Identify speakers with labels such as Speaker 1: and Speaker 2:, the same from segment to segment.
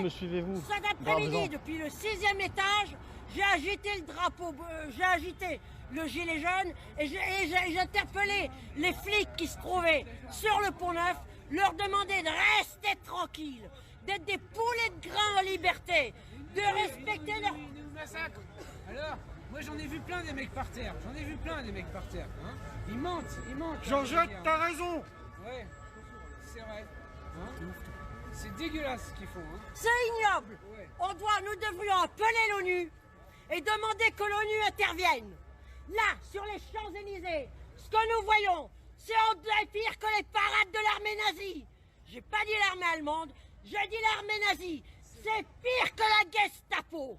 Speaker 1: me suivez-vous?
Speaker 2: Cet après-midi, depuis le 6e étage, j'ai agité le drapeau, j'ai agité le gilet jaune et j'ai interpellé les flics qui se trouvaient sur le Pont-Neuf, leur demander de rester tranquilles, d'être des poulets de grain en liberté, de respecter leur...
Speaker 3: Ils nous massacrent. Alors, moi j'en ai vu plein des mecs par terre, hein. Ils mentent.
Speaker 4: Jean-Jacques, t'as raison.
Speaker 3: Ouais, c'est vrai. Hein, c'est dégueulasse ce qu'ils font. Hein.
Speaker 2: C'est ignoble.
Speaker 3: Ouais.
Speaker 2: Nous devrions appeler l'ONU et demander que l'ONU intervienne. Là, sur les Champs-Élysées, ce que nous voyons, c'est pire que les parades de l'armée nazie. J'ai pas dit l'armée allemande, j'ai dit l'armée nazie. C'est pire que la Gestapo.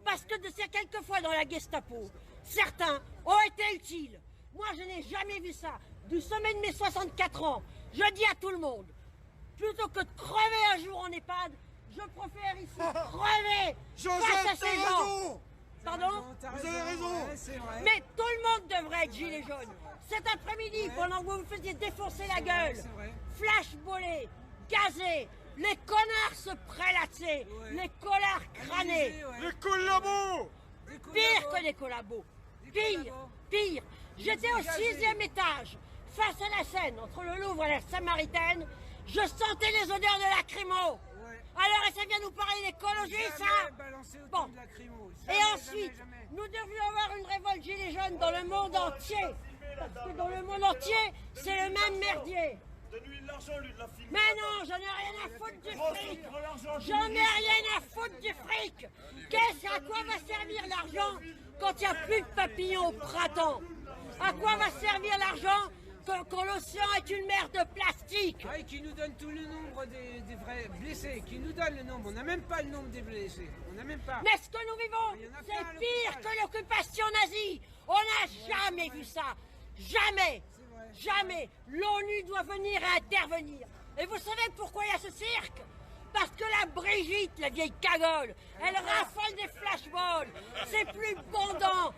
Speaker 2: Parce que c'est quelquefois dans la Gestapo, certains ont été utiles. Moi, je n'ai jamais vu ça. Du sommet de mes 64 ans, je dis à tout le monde, plutôt que de crever un jour en EHPAD, je préfère ici crever face à ces gens. Pardon?
Speaker 4: Vous avez raison.
Speaker 3: Ouais, c'est vrai.
Speaker 2: Mais tout le monde devrait être gilet jaune. Cet après-midi, pendant que vous vous faisiez défoncer la gueule, flashballés, gazés, les connards se prélassaient, les collards crânés.
Speaker 4: Les collabos.
Speaker 2: Pire que les collabos. Pire. J'étais au 6e étage, face à la Seine, entre le Louvre et la Samaritaine. Je sentais les odeurs de lacrymo. Alors, ça vient nous parler d'écologie, ça? Bon. Et ensuite, nous devrions avoir une révolte gilet jaune dans le monde entier. Parce que dans le monde entier, c'est le même merdier.
Speaker 4: Donne-lui de l'argent, lui, de la film.
Speaker 2: Mais non, j'en ai rien à foutre du fric. J'en ai rien à foutre du fric. À quoi va servir l'argent quand il n'y a plus de papillons au printemps? À quoi va servir l'argent quand l'océan est une mer de plastique?
Speaker 3: Ah, et qui nous donne tout le nombre des vrais blessés, qui nous donne le nombre. On n'a même pas le nombre des blessés. On n'a même pas.
Speaker 2: Mais ce que nous vivons, c'est pire que l'occupation nazie. On n'a jamais vu ça. Jamais. Jamais. L'ONU doit venir et intervenir. Et vous savez pourquoi il y a ce cirque? Parce que la Brigitte, la vieille cagole, elle raffole des flashballs. C'est plus bandant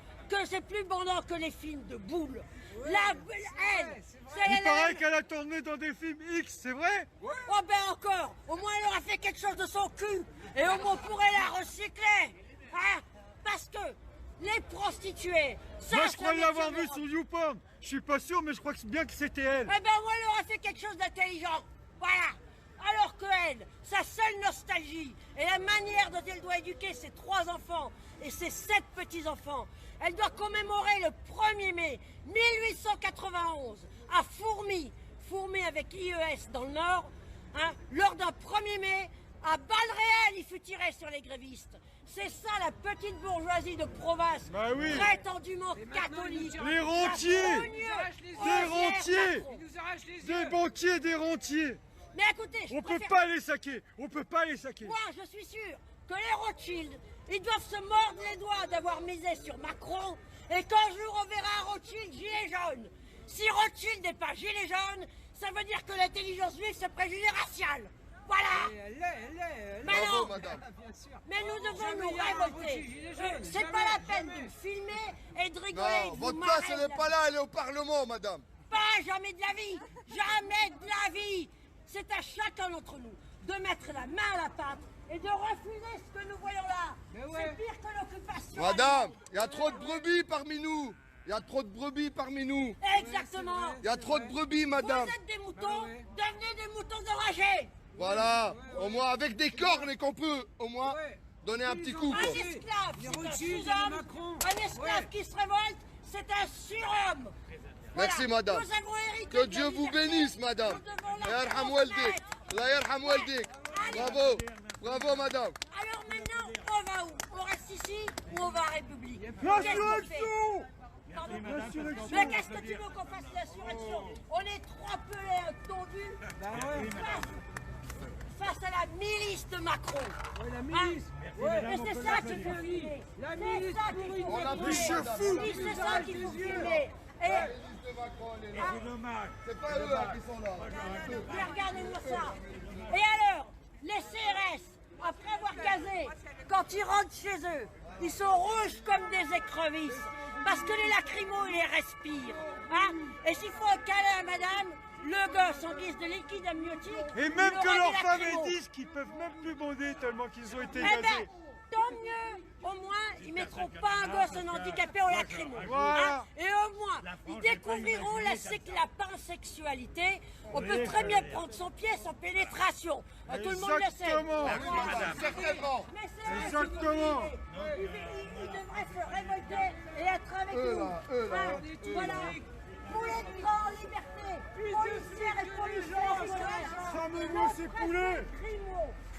Speaker 2: que les films de boules.
Speaker 4: Il paraît qu'elle a tourné dans des films X, c'est vrai?
Speaker 2: Oh ben encore. Au moins elle aura fait quelque chose de son cul. Et au moins on pourrait la recycler. Hein? Parce que les prostituées...
Speaker 4: Moi je crois l'avoir vu sur YouPorn. Je suis pas sûr, mais je crois bien que c'était elle.
Speaker 2: Eh ben moi elle aura fait quelque chose d'intelligent. Voilà. Alors que elle, sa seule nostalgie et la manière dont elle doit éduquer ses 3 enfants et ses 7 petits-enfants, elle doit commémorer le 1er mai 1891 à Fourmi avec IES dans le Nord, hein, lors d'un 1er mai, à balles réelles il fut tiré sur les grévistes. C'est ça la petite bourgeoisie de province,
Speaker 4: bah oui,
Speaker 2: prétendument catholique.
Speaker 4: Les rentiers, des banquiers, des rentiers.
Speaker 2: Mais écoutez,
Speaker 4: on peut pas les saquer, on peut pas les saquer.
Speaker 2: Moi, je suis sûr que les Rothschild, ils doivent se mordre les doigts d'avoir misé sur Macron et qu'un jour on verra un Rothschild gilet jaune. Si Rothschild n'est pas gilet jaune, ça veut dire que l'intelligence juive c'est préjugé racial. Voilà.
Speaker 3: Elle
Speaker 2: Mais non,
Speaker 5: madame.
Speaker 2: mais nous devons nous révolter. C'est pas la peine de filmer et de rigoler.
Speaker 5: Non, votre place, elle n'est pas là, elle est au Parlement, madame.
Speaker 2: Pas jamais de la vie, jamais de la vie. C'est à chacun d'entre nous de mettre la main à la pâte et de refuser ce que nous voyons là. C'est pire que l'occupation.
Speaker 5: Madame, il y a trop de brebis parmi nous. Il y a trop de brebis parmi nous.
Speaker 2: Exactement.
Speaker 5: Il y a trop de brebis, madame.
Speaker 2: Vous êtes des moutons, devenez des moutons enragés.
Speaker 5: Voilà, au moins avec des cornes et qu'on peut au moins donner un petit coup.
Speaker 2: Un esclave, c'est un sous-homme. Un esclave qui se révolte, c'est un surhomme.
Speaker 5: Merci madame.
Speaker 2: Nous avons hérité
Speaker 5: que Dieu vous bénisse madame. Bravo, bravo madame.
Speaker 2: Alors maintenant, on va où? On reste ici ou on va à République?
Speaker 4: L'insurrection.
Speaker 2: Mais qu'est-ce que tu veux qu'on fasse l'insurrection? On est 3 pelés tondus face à la milice de Macron.
Speaker 3: La milice.
Speaker 2: Et c'est ça qu'il faut filmer.
Speaker 3: La milice pourrie.
Speaker 4: On a pris chef fou.
Speaker 2: C'est ça qu'il faut filmer.
Speaker 5: C'est pas eux qui sont là.
Speaker 2: Mais regardez-moi ça. Et alors, les CRS, après avoir gazé, quand ils rentrent chez eux, ils sont rouges comme des écrevisses. Parce que les lacrymos, ils les respirent. Hein? Et s'il faut un câlin à madame, le gosse en guise de liquide amniotique.
Speaker 4: Et même
Speaker 2: il
Speaker 4: que
Speaker 2: aura
Speaker 4: leurs
Speaker 2: des
Speaker 4: femmes
Speaker 2: lacrymos.
Speaker 4: elles disent qu'ils peuvent même plus bander tellement qu'ils ont été
Speaker 2: Eh ben,
Speaker 4: gazés.
Speaker 2: tant mieux, au moins ils mettront pas un gosse en handicapé au lacrymo.
Speaker 4: Voilà.
Speaker 2: Et au moins, ils découvriront la pansexualité. On peut très bien prendre son pied sans pénétration. Tout le monde le sait.
Speaker 4: Exactement.
Speaker 5: Certainement.
Speaker 2: Mais c'est vrai,
Speaker 4: Exactement.
Speaker 2: ils devraient se révolter et être avec nous.
Speaker 5: Là.
Speaker 2: Voilà. Pour les grands en liberté, policières et policiers en colère.
Speaker 4: Cramez-vous ces poulets.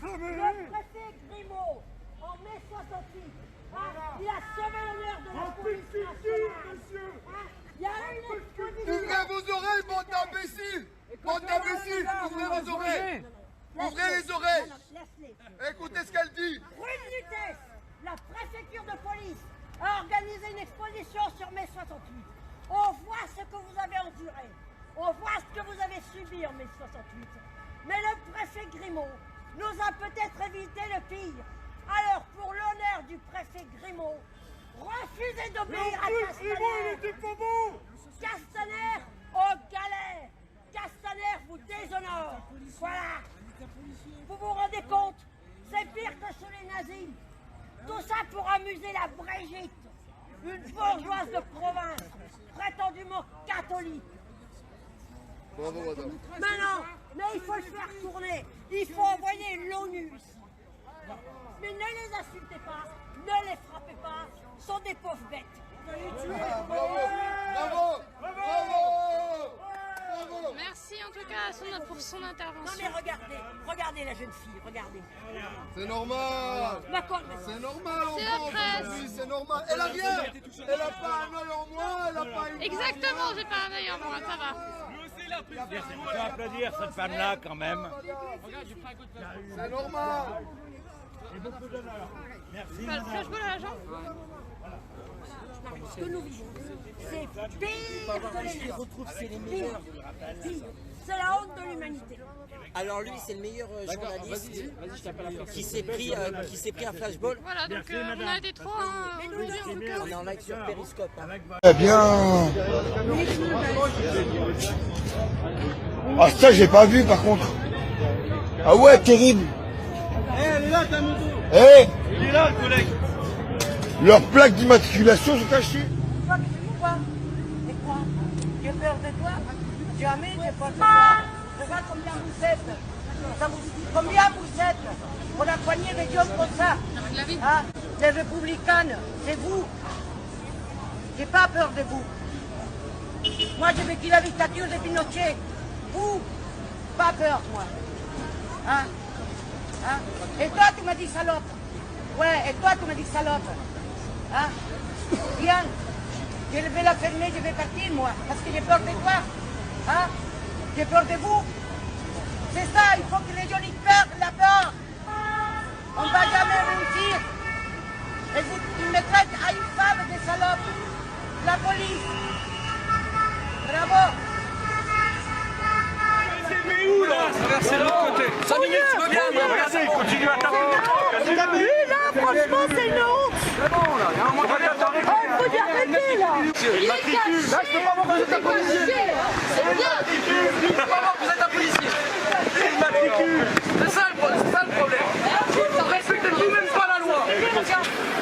Speaker 2: Le préfet Grimaud, en mai 68, il a sauvé l'honneur de la police nationale. Il y a une exposition.
Speaker 5: Ouvrez vos oreilles, bande d'imbéciles. Bande d'imbéciles, ouvrez vos oreilles. Ouvrez les oreilles.
Speaker 2: Laisse-les.
Speaker 5: Écoutez ce qu'elle dit.
Speaker 2: Rue de Lutèce, la préfecture de police a organisé une exposition sur mai 68. On voit ce que vous avez enduré. On voit ce que vous avez subi en mai 68. Mais le préfet Grimaud nous a peut-être évité le pire. Alors, pour l'honneur du préfet Grimaud, refusez d'obéir à Castaner. Castaner aux galères. Castaner vous déshonore. Voilà. Vous vous rendez compte? C'est pire que chez les nazis. Tout ça pour amuser la Brigitte, une bourgeoise de province, prétendument catholique.
Speaker 5: Bravo, madame.
Speaker 2: Mais non, mais il faut le faire tourner. Il faut envoyer l'ONU ici. Mais ne les insultez pas, ne les frappez pas, ce sont des pauvres bêtes.
Speaker 5: Ah, bravo. Bravo. Bravo. Bravo.
Speaker 1: Merci en tout cas pour son
Speaker 2: Non
Speaker 1: intervention.
Speaker 2: mais regardez la jeune fille, regardez.
Speaker 5: C'est normal.
Speaker 2: D'accord, mais
Speaker 5: C'est normal, on
Speaker 1: C'est la
Speaker 5: pense
Speaker 1: presse.
Speaker 5: aujourd'hui, c'est normal. Elle a rien. Elle a pas un œil en moins, elle a pas une...
Speaker 1: Exactement, j'ai pas un œil en moins, ça va.
Speaker 6: C'est à applaudir cette femme-là quand même.
Speaker 5: C'est normal.
Speaker 1: Pas le flash-ball à la jambe.
Speaker 2: ce que nous vivons, c'est pire que les nazis.
Speaker 7: C'est les meilleurs.
Speaker 2: Pire. C'est la honte de l'humanité.
Speaker 7: Alors lui, c'est le meilleur journaliste qui s'est pris un flashball.
Speaker 1: Voilà, donc on a des trois.
Speaker 7: On est en live sur Periscope. Hein.
Speaker 5: Eh bien. Ah ça j'ai pas vu par contre. Ah ouais terrible.
Speaker 4: Elle est là ta moto.
Speaker 5: Il est là le collègue. Leurs plaques d'immatriculation sont cachées.
Speaker 2: Quoi? Et quoi? J'ai peur de toi? Jamais j'ai peur de toi. Regarde combien vous êtes. Combien vous êtes pour la poignée des hommes comme ça? Hein? Les républicaines, c'est vous. J'ai pas peur de vous. Moi j'ai vécu la dictature de Pinochet. Vous, pas peur moi. Hein? Hein? Et toi tu m'as dit salope. Ouais, et toi tu m'as dit salope. Hein? Bien, je vais la fermer, je vais partir moi, parce que j'ai peur de toi. Hein? J'ai peur de vous. C'est ça, il faut que les gens y perdent la peur. On ne va jamais réussir. Et vous me traites à une femme de salope. La police. Bravo.
Speaker 3: Traversez de l'autre côté. 5 minutes, tu veux bien?
Speaker 4: Regardez, il continue à taper.
Speaker 2: Là, franchement, c'est une honte.
Speaker 3: C'est bon, là, il y a un moment donné, attendez.
Speaker 2: Il faut y arrêter, là.
Speaker 3: Là, je peux pas voir que vous êtes un policier. Je peux pas voir que vous êtes un policier. C'est ça le problème. Vous respectez vous-même pas la loi.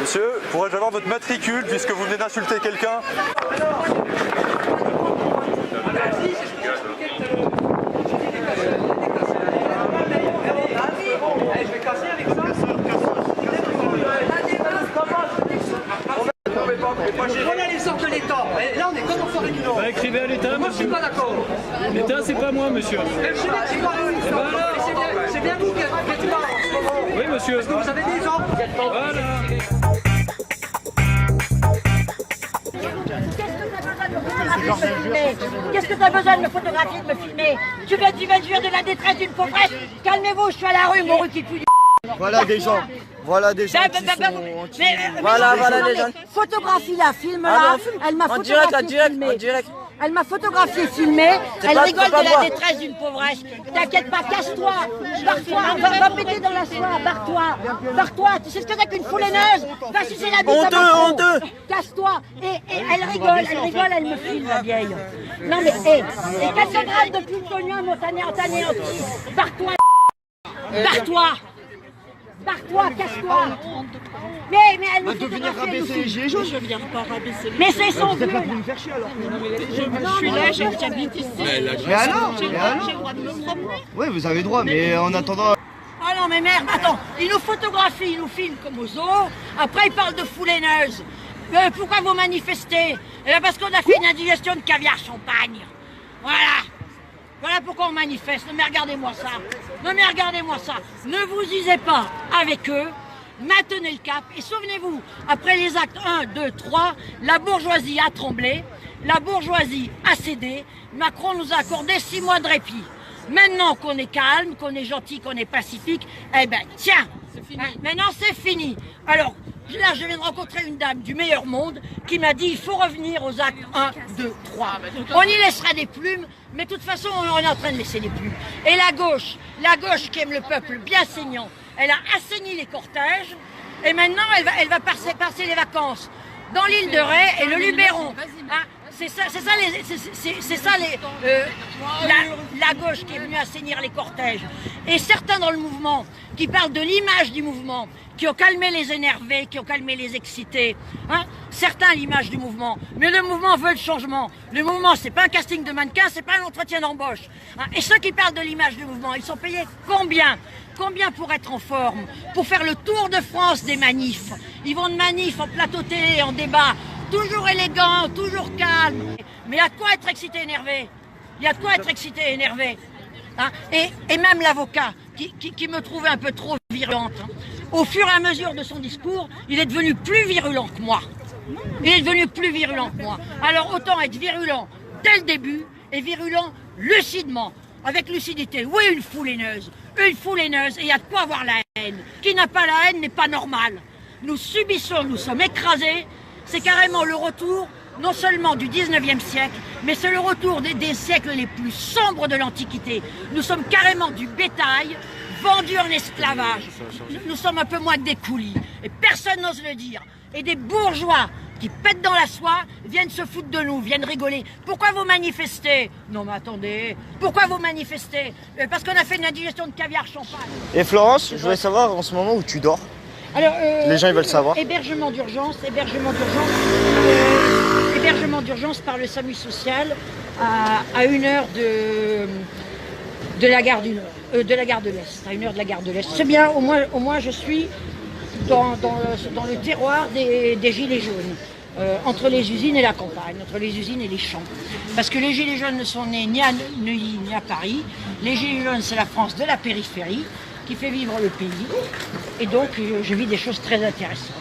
Speaker 8: Monsieur, pourrais-je avoir votre matricule puisque vous venez d'insulter quelqu'un?
Speaker 3: Je vais casser avec ça. Voilà les ordres de l'État. Là, on est comme en forêt du Nord.
Speaker 9: Écrivez à l'État,
Speaker 3: Moi, je suis
Speaker 9: monsieur.
Speaker 3: pas d'accord.
Speaker 9: L'État, c'est pas moi, monsieur.
Speaker 3: C'est bien vous qui êtes pas en ce moment.
Speaker 9: Oui, monsieur.
Speaker 3: Vous avez des ordres.
Speaker 9: Voilà.
Speaker 2: Qu'est-ce que tu as besoin de me photographier, de me filmer? Tu veux tuer de la détresse d'une pauvresse? Calmez-vous, je suis à la rue, mon rue du...
Speaker 7: Voilà des gens. Voilà des gens qui sont... Voilà des gens.
Speaker 2: Photographie-la, filme-la. Elle m'a
Speaker 7: En direct,
Speaker 2: photographié, filmé.
Speaker 7: en direct.
Speaker 2: Elle m'a photographié, filmé. Elle
Speaker 7: pas-
Speaker 2: rigole
Speaker 7: c'est pas
Speaker 2: de la
Speaker 7: moi.
Speaker 2: détresse d'une pauvresse. T'inquiète pas, casse-toi. Barre-toi. Va péter dans la soie. Barre-toi. Barre-toi. Tu sais ce que c'est qu'une foule haineuse? Va sucer la bite à Macron. Casse-toi. Et elle rigole, elle me filme, la vieille. Non mais, et 400 grammes de plutonium ont anéanti. Barre-toi. Barre-toi. Barre-toi, casse-toi. Mais elle me photographie, elle nous filme.
Speaker 5: Je viens pas rabaisser les
Speaker 2: Mais c'est son vieux.
Speaker 5: Je suis là, j'habite ici.
Speaker 10: Mais alors
Speaker 5: J'ai le droit de me promener.
Speaker 10: Oui, vous avez le droit, mais en attendant...
Speaker 2: Ah non mais merde, attends, il nous photographie, il nous filme comme aux zoo, après il parle de foule haineuse. Pourquoi vous manifestez? Eh bien parce qu'on a fait une indigestion de caviar champagne. Voilà. Voilà pourquoi on manifeste. Non mais regardez-moi ça. Non mais regardez-moi ça. Ne vous usez pas avec eux. Maintenez le cap. Et souvenez-vous, après les actes 1, 2, 3, la bourgeoisie a tremblé. La bourgeoisie a cédé. Macron nous a accordé 6 mois de répit. Maintenant qu'on est calme, qu'on est gentil, qu'on est pacifique, eh ben tiens, maintenant c'est fini. Alors là, je viens de rencontrer une dame du meilleur monde qui m'a dit il faut revenir aux actes 1, 2, 3. On y laissera des plumes, mais de toute façon on est en train de laisser des plumes. Et la gauche qui aime le peuple bien saignant, elle a assaini les cortèges et maintenant elle va passer les vacances dans l'île de Ré et le Luberon. C'est ça la gauche qui est venue assainir les cortèges. Et certains dans le mouvement qui parlent de l'image du mouvement, qui ont calmé les énervés, qui ont calmé les excités. Hein, certains l'image du mouvement. Mais le mouvement veut le changement. Le mouvement, c'est pas un casting de mannequin, c'est pas un entretien d'embauche. Hein, et ceux qui parlent de l'image du mouvement, ils sont payés combien? Combien pour être en forme? Pour faire le tour de France des manifs. Ils vont de manif en plateau télé, en débat. Toujours élégant, toujours calme. Mais il y a de quoi être excité, énervé. Il y a de quoi être excité, énervé. Hein, et même l'avocat, qui me trouvait un peu trop virulente, hein, au fur et à mesure de son discours, il est devenu plus virulent que moi. Il est devenu plus virulent que moi. Alors autant être virulent dès le début et virulent lucidement, avec lucidité. Oui, une foule haineuse, et il y a de quoi avoir la haine. Qui n'a pas la haine n'est pas normal. Nous subissons, nous sommes écrasés. C'est carrément le retour, non seulement du 19e siècle, mais c'est le retour des siècles les plus sombres de l'Antiquité. Nous sommes carrément du bétail, vendu en esclavage. Nous sommes un peu moins que des coulis. Et personne n'ose le dire. Et des bourgeois qui pètent dans la soie viennent se foutre de nous, viennent rigoler. Pourquoi vous manifestez? Non mais attendez, pourquoi vous manifestez? Parce qu'on a fait une indigestion de caviar champagne.
Speaker 10: Et Florence, je voulais savoir en ce moment où tu dors.
Speaker 2: Alors,
Speaker 10: les gens ils veulent savoir.
Speaker 2: Hébergement d'urgence par le SAMU social à 1 heure de la gare du Nord, de la gare de l'Est, à 1 heure de la gare de l'Est. C'est bien, au moins je suis dans le terroir des gilets jaunes, entre les usines et la campagne, entre les usines et les champs. Parce que les gilets jaunes ne sont nés ni à Neuilly ni à Paris. Les gilets jaunes, c'est la France de la périphérie qui fait vivre le pays. Et donc, je vis des choses très intéressantes.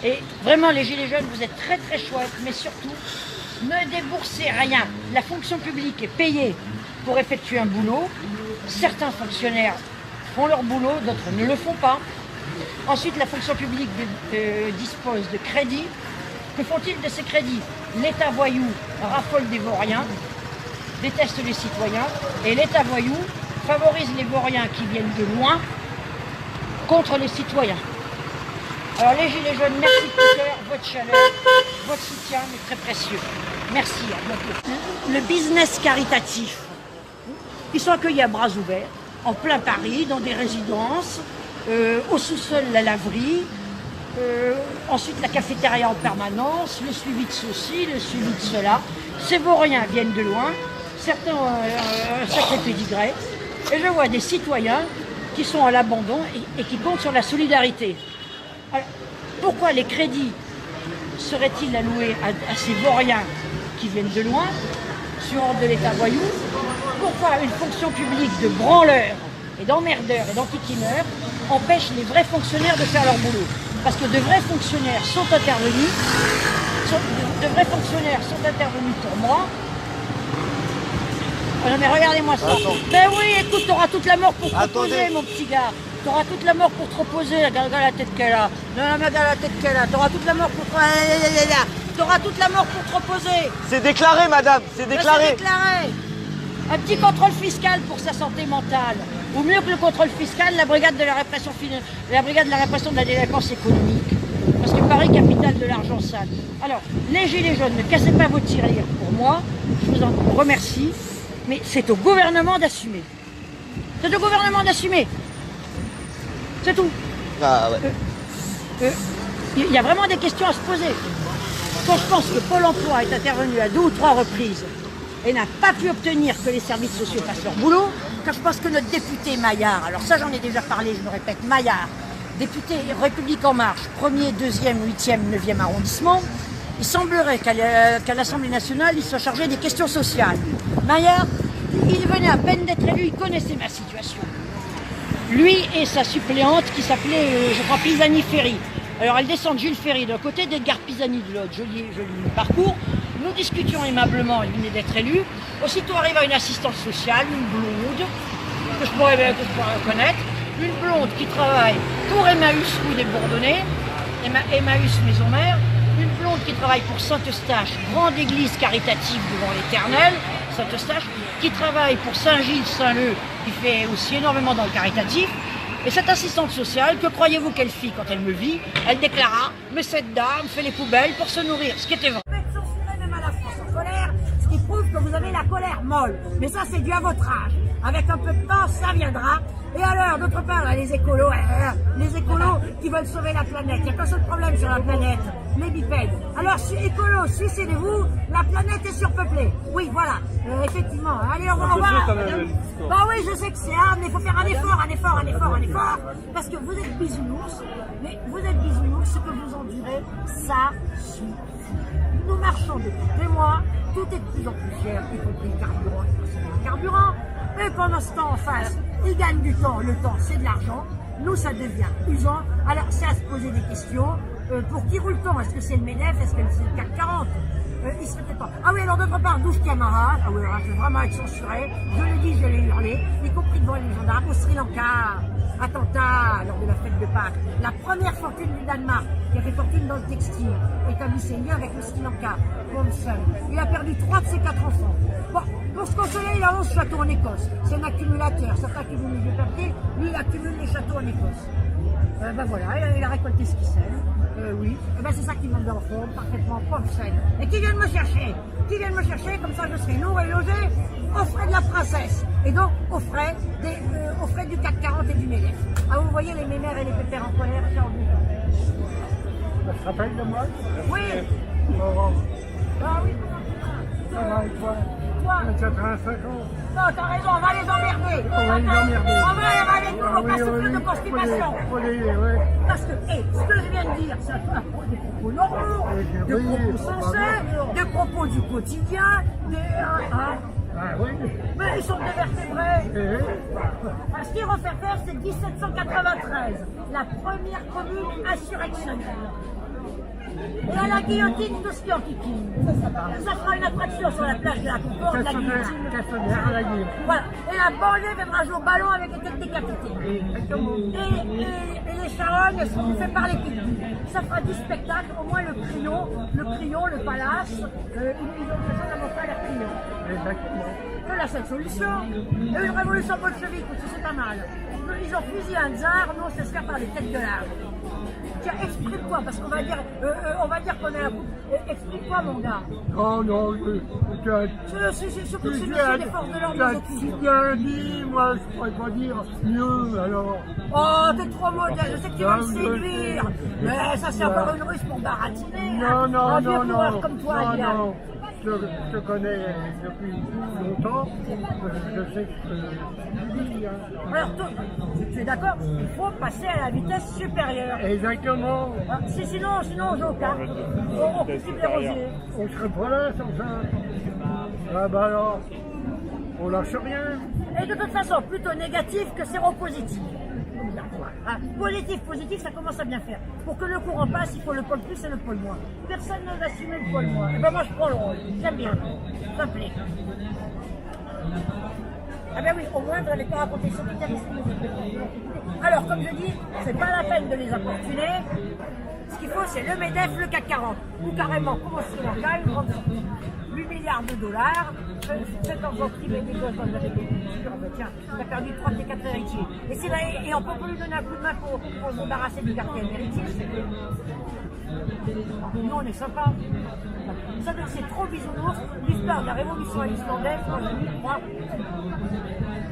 Speaker 2: Et vraiment, les gilets jaunes, vous êtes très très chouettes, mais surtout, ne déboursez rien. La fonction publique est payée pour effectuer un boulot. Certains fonctionnaires font leur boulot, d'autres ne le font pas. Ensuite, la fonction publique dispose de crédits. Que font-ils de ces crédits? L'État voyou raffole des vauriens, déteste les citoyens, et l'État voyou favorise les vauriens qui viennent de loin contre les citoyens. Alors les gilets jaunes, merci de tout cœur, votre chaleur, votre soutien, mais très précieux. Merci, à bientôt. Le business caritatif, ils sont accueillis à bras ouverts, en plein Paris, dans des résidences, au sous-sol la laverie, ensuite la cafétéria en permanence, le suivi de ceci, le suivi de cela. Ces vauriens viennent de loin, certains ont un sacré pédigré, et je vois des citoyens qui sont à l'abandon et qui comptent sur la solidarité. Alors, pourquoi les crédits seraient-ils alloués à ces vauriens qui viennent de loin, sur ordre de l'État voyou? Pourquoi une fonction publique de branleurs et d'emmerdeurs et d'antiquineurs empêche les vrais fonctionnaires de faire leur boulot? Parce que de vrais fonctionnaires sont intervenus, pour moi. Oh non mais regardez-moi ça. Attends. Ben oui, écoute, t'auras toute la mort pour te reposer, mon petit gars. T'auras toute la mort pour te reposer. Regarde la tête qu'elle a. Non, mais regarde la tête qu'elle a. T'auras toute la mort pour te... T'auras toute la mort pour te reposer.
Speaker 10: C'est déclaré, madame, c'est déclaré.
Speaker 2: C'est déclaré. Un petit contrôle fiscal pour sa santé mentale. Ou mieux que le contrôle fiscal, la brigade de la répression, de la délinquance économique. Parce que Paris, capitale de l'argent sale. Alors, les gilets jaunes, ne cassez pas vos tirelires pour moi. Je vous en remercie. Mais c'est au gouvernement d'assumer. C'est au gouvernement d'assumer. C'est tout.
Speaker 10: Ah ouais.
Speaker 2: Il y a vraiment des questions à se poser. Quand je pense que Pôle emploi est intervenu à 2 ou 3 reprises et n'a pas pu obtenir que les services sociaux fassent leur boulot, quand je pense que notre député Maillard, alors ça j'en ai déjà parlé, je me répète, Maillard, député République En Marche, 1er, 2e, 8e, 9e arrondissement, il semblerait qu'à l'Assemblée nationale, il soit chargé des questions sociales. Maillard, il venait à peine d'être élu, il connaissait ma situation. Lui et sa suppléante qui s'appelait, je crois, Pisani-Ferry. Alors elle descend de Jules Ferry d'un côté, d'Edgar Pisani de l'autre. Joli parcours. Nous discutions aimablement, il venait d'être élu. Aussitôt arriva une assistante sociale, une blonde, que je pourrais reconnaître. Une blonde qui travaille pour Emmaüs rue des Bourdonnais, Emmaüs Maison Mère. Une blonde qui travaille pour Saint-Eustache, grande église caritative devant l'Éternel, Saint-Eustache, qui travaille pour Saint-Gilles-Saint-Leu, qui fait aussi énormément dans le caritatif. Et cette assistante sociale, que croyez-vous qu'elle fit quand elle me vit? Elle déclara, mais cette dame fait les poubelles pour se nourrir, ce qui était vrai. Vous êtes censuré même à la France en colère, ce qui prouve que vous avez la colère molle. Mais ça, c'est dû à votre âge. Avec un peu de temps, ça viendra. Et alors, d'autre part, là, les écolos qui veulent sauver la planète. Il n'y a qu'un seul problème sur la planète, les bipèdes. Alors, écolos, suicidez-vous, la planète est surpeuplée. Oui, voilà, effectivement. Allez, on va. Bah oui, je sais que c'est hard, mais il faut faire un effort. Parce que vous êtes bisounours, mais vous êtes bisounours, ce que vous endurez, ça suffit. Nous marchons depuis des mois, tout est de plus en plus cher, y compris le carburant. Et pendant ce temps, en face, ils gagnent du temps. Le temps, c'est de l'argent. Nous, ça devient usant. Alors, c'est à se poser des questions. Pour qui roule le temps? Est-ce que c'est le MEDEF? Est-ce que c'est le CAC 40? Il serait peut-être pas. Ah oui, alors d'autre part, 12 camarades. Ah oui, alors, je vais vraiment être censuré. Je l'ai dit, je l'ai hurlé, y compris devant les gendarmes. Au Sri Lanka, attentat lors de la fête de Pâques. La première fortune du Danemark, qui a fait fortune dans le textile, établit ses liens avec le Sri Lanka. Il a perdu 3 de ses 4 enfants. Bon, pour se consoler, il a 11 châteaux en Écosse. C'est un accumulateur. Certains qui vous les papiers, lui, il accumule les châteaux en Écosse. Ben voilà, il a récolté ce qu'il sème. Oui, ben c'est ça qui me met en forme, parfaitement professionnel. Et qui vient de me chercher? Comme ça je serai lourd et logé aux frais de la princesse. Et donc aux frais du CAC 40 et du MEDEF. Ah, vous voyez les mémères et les pépères en colère, j'ai envie.
Speaker 4: Ça se rappelle de moi?
Speaker 2: Oui. Ah oui,
Speaker 4: ça va et toi?
Speaker 2: Toi?
Speaker 4: 85 ans.
Speaker 2: Non, t'as raison, on va les emmerder. On va les emmerder, on va pas souffrir de constipation. Parce que, ce que je viens de dire, c'est des propos normaux, des propos sensés, des propos du quotidien, mais ils sont dévertébrés. Ce qu'il faut faire, c'est 1793, la première commune insurrectionnelle. Et à la guillotine de Skiankikine. Ça fera une attraction sur la plage de la Concorde, la guillotine. Voilà. Et la banlieue viendra jouer au ballon avec les têtes décapitées. Et les charognes seront faites par les pitbulls. Ça fera du spectacle, au moins le Crillon, le Palace. Ils ont besoin d'avoir pas l'air Crillon. C'est la seule solution. Et une révolution bolchevique aussi, c'est pas mal. Ils ont fusillé un tsar, nous on se sert par les têtes de l'arbre. Tiens, exprime-toi, parce qu'on va dire qu'on est un coup. Exprime-toi, mon gars.
Speaker 4: Oh non,
Speaker 2: surtout que c'est monsieur des forces de l'ordre.
Speaker 4: Si bien dit, moi je pourrais pas dire mieux alors.
Speaker 2: Oh, t'es trop modeste, je sais que tu vas me séduire. Mais ça, c'est encore une ruse pour baratiner.
Speaker 4: Non.
Speaker 2: Comme toi,
Speaker 4: non. Je te connais depuis longtemps, je sais que tu dis.
Speaker 2: Alors, tu es d'accord? Il faut passer à la vitesse supérieure.
Speaker 4: Exactement.
Speaker 2: Sinon on joue au cartes, on cultive les rosiers.
Speaker 4: On serait pas là sans ça. Ah bah alors, on lâche rien.
Speaker 2: Et de toute façon, plutôt négatif que séropositif. Positif, ça commence à bien faire. Pour que le courant passe, il faut le pôle plus et le pôle moins. Personne ne va assumer le pôle moins. Et ben moi je prends le rôle. J'aime bien. Ça me plaît. Ah ben oui, au moins vous n'allez pas raconter ce qui. Alors comme je dis, c'est pas la peine de les importuner. Ce qu'il faut, c'est le MEDEF, le CAC 40. Ou carrément, comme au Sri Lanka, une grande sortie. 8 milliards de dollars, faites en sorte priver des gosses dans l'agriculture. Tiens, on a perdu 3 des 4 héritiers. Et on peut pas lui donner un coup de main pour se débarrasser du quartier héritier. Nous, on est sympa. Ça, c'est trop bisounours. L'histoire de la révolution islandaise, moi, je n'y crois.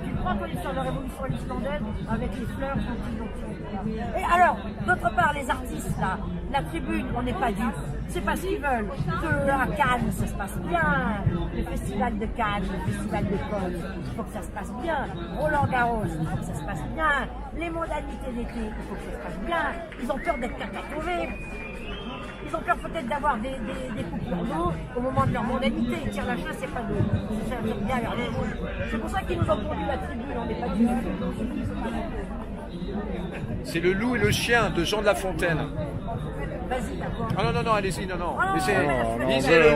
Speaker 2: Tu crois que l'histoire de la révolution islandaise, avec les fleurs, et alors, d'autre part, les artistes, là, la tribune, on n'est pas dupes. C'est parce qu'ils veulent que à Cannes, ça se passe bien. Le festival de Cannes, le festival de Cannes, il faut que ça se passe bien. Roland Garros, il faut que ça se passe bien. Les modalités d'été, il faut que ça se passe bien. Ils ont peur d'être catastrofés. Ils ont peur peut-être d'avoir des coupures d'eau au moment de leur modalité. Ils tirent la chasse, c'est pas d'eau. C'est pour ça qu'ils nous ont produit la tribune, on n'est pas du tout.
Speaker 11: C'est Le Loup et le Chien de Jean de La Fontaine.
Speaker 2: Vas-y, d'accord.
Speaker 11: Ah non, allez-y, non. Lisez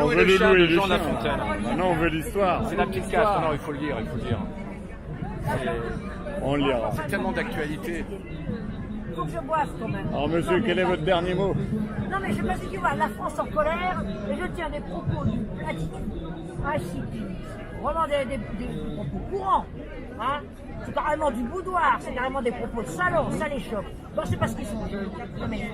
Speaker 4: on
Speaker 11: Le Loup et
Speaker 4: veut
Speaker 11: le Chien de
Speaker 4: le
Speaker 11: Jean de La
Speaker 4: chien.
Speaker 11: Fontaine.
Speaker 4: Maintenant, on veut l'histoire.
Speaker 11: C'est la petite carte, non, il faut le lire.
Speaker 4: On le lira.
Speaker 11: C'est tellement d'actualité.
Speaker 2: Il faut que je boive quand même.
Speaker 4: Alors, monsieur, quel est votre dernier mot?
Speaker 2: Non, mais je sais pas si tu vois, la France en colère, et je tiens des propos du platitude, vraiment des propos courants, hein. C'est carrément du boudoir, c'est carrément des propos de salon, ça les choque. Bon, c'est parce qu'ils sont jeunes. Non, mais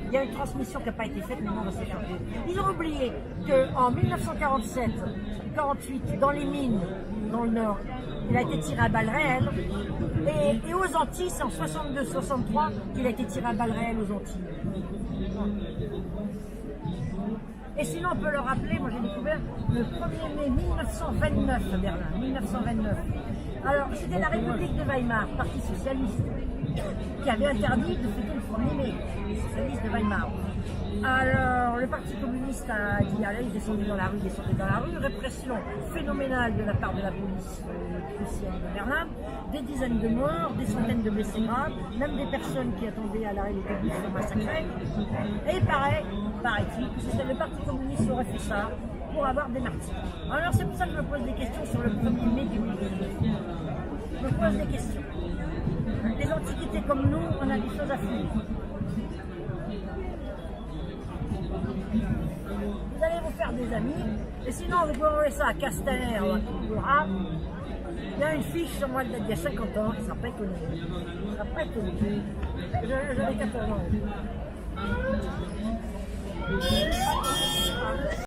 Speaker 2: il y a une transmission qui n'a pas été faite, mais on va s'échanger. Ils ont oublié qu'en 1947-48, dans les mines, dans le Nord, il a été tiré à balles réelles. Et aux Antilles, c'est en 62-63 qu'il a été tiré à balles réelles aux Antilles. Et sinon, on peut le rappeler, moi j'ai découvert le 1er mai 1929 à Berlin, 1929. Alors, c'était la République de Weimar, parti socialiste, qui avait interdit de fêter le 1er mai, les socialistes de Weimar. Alors, le Parti communiste a dit, allez, descendez dans la rue, répression phénoménale de la part de la police prussienne de Berlin, des dizaines de morts, des centaines de blessés graves, même des personnes qui attendaient à l'arrêt d'autobus sont massacrées. Et paraît-il, que c'était le Parti communiste qui aurait fait ça pour avoir des martyrs. Alors c'est pour ça que je me pose des questions sur le 1er mai 2019. Je me pose des questions. Les antiquités comme nous, on a des choses à faire. Vous allez vous faire des amis, et sinon vous pouvez envoyer ça à Castaner ou à Koukoura. Il y a une fiche sur moi d'il y a 50 ans, il sera pas étonné. Il sera pas étonné. J'avais 14 ans.